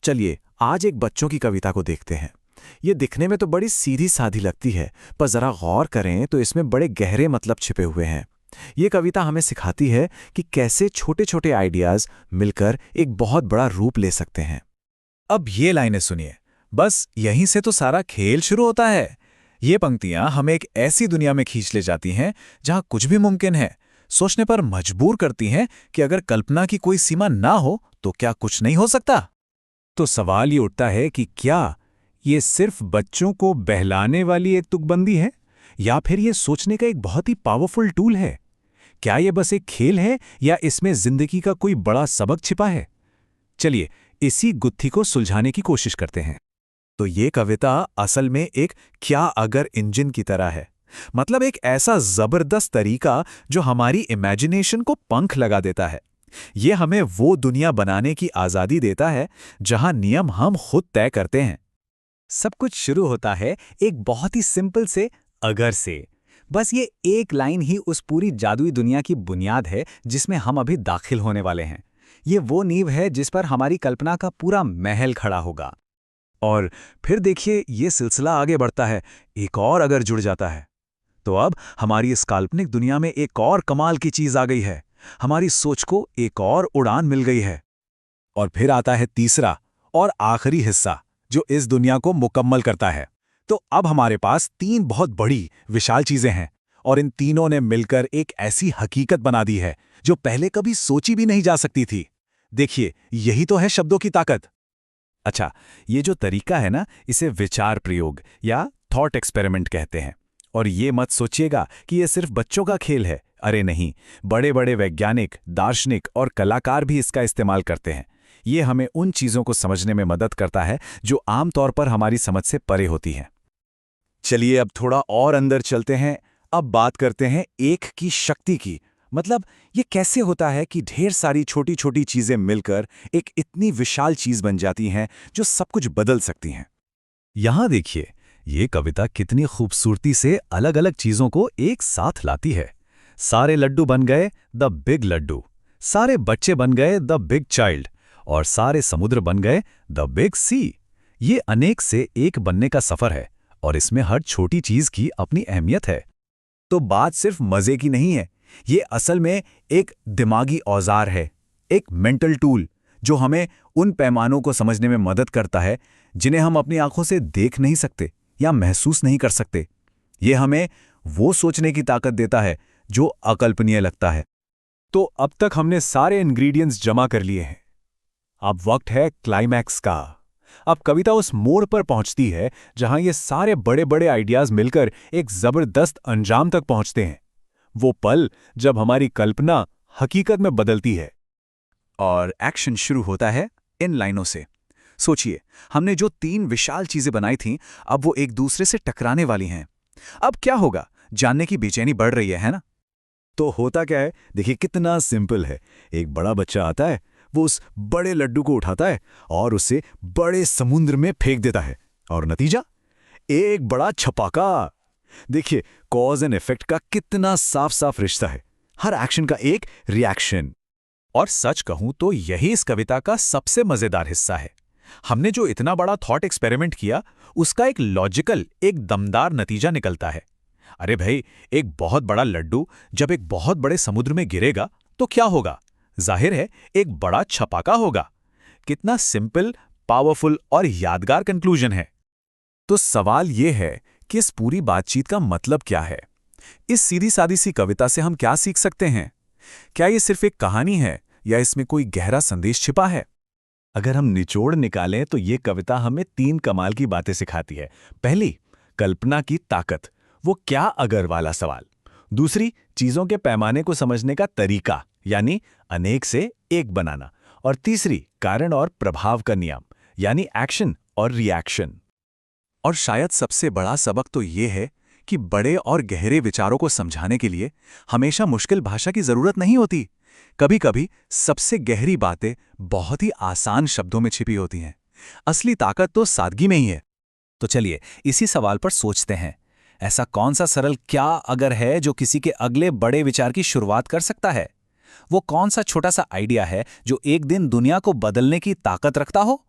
चलिए आज एक बच्चों की कविता को देखते हैं। ये दिखने में तो बड़ी सीधी सादी लगती है, पर जरा गौर करें तो इसमें बड़े गहरे मतलब छिपे हुए हैं। ये कविता हमें सिखाती है कि कैसे छोटे छोटे आइडियाज मिलकर एक बहुत बड़ा रूप ले सकते हैं। अब ये लाइनें सुनिए, बस यहीं से तो सारा खेल शुरू होता है। ये पंक्तियां हमें एक ऐसी दुनिया में खींच ले जाती हैं जहां कुछ भी मुमकिन है, सोचने पर मजबूर करती हैं कि अगर कल्पना की कोई सीमा ना हो तो क्या कुछ नहीं हो सकता। तो सवाल ये उठता है कि क्या ये सिर्फ बच्चों को बहलाने वाली एक तुकबंदी है, या फिर ये सोचने का एक बहुत ही पावरफुल टूल है? क्या ये बस एक खेल है, या इसमें जिंदगी का कोई बड़ा सबक छिपा है? चलिए इसी गुत्थी को सुलझाने की कोशिश करते हैं। तो ये कविता असल में एक क्या अगर इंजन की तरह है। मतलब एक ऐसा जबरदस्त तरीका जो हमारी इमेजिनेशन को पंख लगा देता है। ये हमें वो दुनिया बनाने की आज़ादी देता है जहां नियम हम खुद तय करते हैं। सब कुछ शुरू होता है एक बहुत ही सिंपल से अगर से। बस ये एक लाइन ही उस पूरी जादुई दुनिया की बुनियाद है जिसमें हम अभी दाखिल होने वाले हैं। ये वो नींव है जिस पर हमारी कल्पना का पूरा महल खड़ा होगा। और फिर देखिए ये सिलसिला आगे बढ़ता है, एक और अगर जुड़ जाता है तो अब हमारी इस काल्पनिक दुनिया में एक और कमाल की चीज आ गई है। हमारी सोच को एक और उड़ान मिल गई है। और फिर आता है तीसरा और आखिरी हिस्सा जो इस दुनिया को मुकम्मल करता है। तो अब हमारे पास तीन बहुत बड़ी विशाल चीजें हैं, और इन तीनों ने मिलकर एक ऐसी हकीकत बना दी है जो पहले कभी सोची भी नहीं जा सकती थी। देखिए यही तो है शब्दों की ताकत। अच्छा, ये जो तरीका है ना, इसे विचार प्रयोग या थॉट एक्सपेरिमेंट कहते हैं। और ये मत सोचिएगा कि ये सिर्फ बच्चों का खेल है। अरे नहीं, बड़े बड़े वैज्ञानिक, दार्शनिक और कलाकार भी इसका इस्तेमाल करते हैं। ये हमें उन चीज़ों को समझने में मदद करता है जो आमतौर पर हमारी समझ से परे होती हैं। चलिए अब थोड़ा और अंदर चलते हैं। अब बात करते हैं एक की शक्ति की। मतलब ये कैसे होता है कि ढेर सारी छोटी छोटी चीज़ें मिलकर एक इतनी विशाल चीज़ बन जाती हैं जो सब कुछ बदल सकती हैं। यहां देखिए ये कविता कितनी खूबसूरती से अलग अलग चीज़ों को एक साथ लाती है। सारे लड्डू बन गए द बिग लड्डू, सारे बच्चे बन गए द बिग चाइल्ड, और सारे समुद्र बन गए द बिग सी। ये अनेक से एक बनने का सफर है, और इसमें हर छोटी चीज की अपनी अहमियत है। तो बात सिर्फ मजे की नहीं है, ये असल में एक दिमागी औजार है, एक मेंटल टूल जो हमें उन पैमानों को समझने में मदद करता है जिन्हें हम अपनी आंखों से देख नहीं सकते या महसूस नहीं कर सकते। ये हमें वो सोचने की ताकत देता है जो अकल्पनीय लगता है। तो अब तक हमने सारे इंग्रेडिएंट्स जमा कर लिए हैं। अब वक्त है क्लाइमैक्स का। अब कविता उस मोड़ पर पहुंचती है जहां ये सारे बड़े बड़े आइडियाज मिलकर एक जबरदस्त अंजाम तक पहुंचते हैं। वो पल जब हमारी कल्पना हकीकत में बदलती है। और एक्शन शुरू होता है इन लाइनों से। सोचिए, हमने जो तीन विशाल चीजें बनाई थीं, अब वो एक दूसरे से टकराने वाली हैं। अब क्या होगा, जानने की बेचैनी बढ़ रही है ना? तो होता क्या है, देखिए कितना सिंपल है। एक बड़ा बच्चा आता है, वो उस बड़े लड्डू को उठाता है और उसे बड़े समुद्र में फेंक देता है, और नतीजा एक बड़ा छपाका। देखिए कॉज एंड इफेक्ट का कितना साफ साफ रिश्ता है, हर एक्शन का एक रिएक्शन। और सच कहूं तो यही इस कविता का सबसे मजेदार हिस्सा है। हमने जो इतना बड़ा थॉट एक्सपेरिमेंट किया, उसका एक लॉजिकल, एक दमदार नतीजा निकलता है। अरे भाई, एक बहुत बड़ा लड्डू जब एक बहुत बड़े समुद्र में गिरेगा तो क्या होगा? जाहिर है एक बड़ा छपाका होगा। कितना सिंपल, पावरफुल और यादगार कंक्लूजन है। तो सवाल यह है कि इस पूरी बातचीत का मतलब क्या है? इस सीधी सादी सी कविता से हम क्या सीख सकते हैं? क्या ये सिर्फ एक कहानी है, या इसमें कोई गहरा संदेश छिपा है? अगर हम निचोड़ निकालें तो ये कविता हमें तीन कमाल की बातें सिखाती है। पहली, कल्पना की ताकत, वो क्या अगर वाला सवाल। दूसरी, चीजों के पैमाने को समझने का तरीका, यानी अनेक से एक बनाना। और तीसरी, कारण और प्रभाव का नियम, यानी एक्शन और रिएक्शन। और शायद सबसे बड़ा सबक तो ये है कि बड़े और गहरे विचारों को समझाने के लिए हमेशा मुश्किल भाषा की जरूरत नहीं होती। कभी कभी सबसे गहरी बातें बहुत ही आसान शब्दों में छिपी होती हैं। असली ताकत तो सादगी में ही है। तो चलिए इसी सवाल पर सोचते हैं, ऐसा कौन सा सरल क्या अगर है जो किसी के अगले बड़े विचार की शुरुआत कर सकता है? वो कौन सा छोटा सा आइडिया है जो एक दिन दुनिया को बदलने की ताकत रखता हो?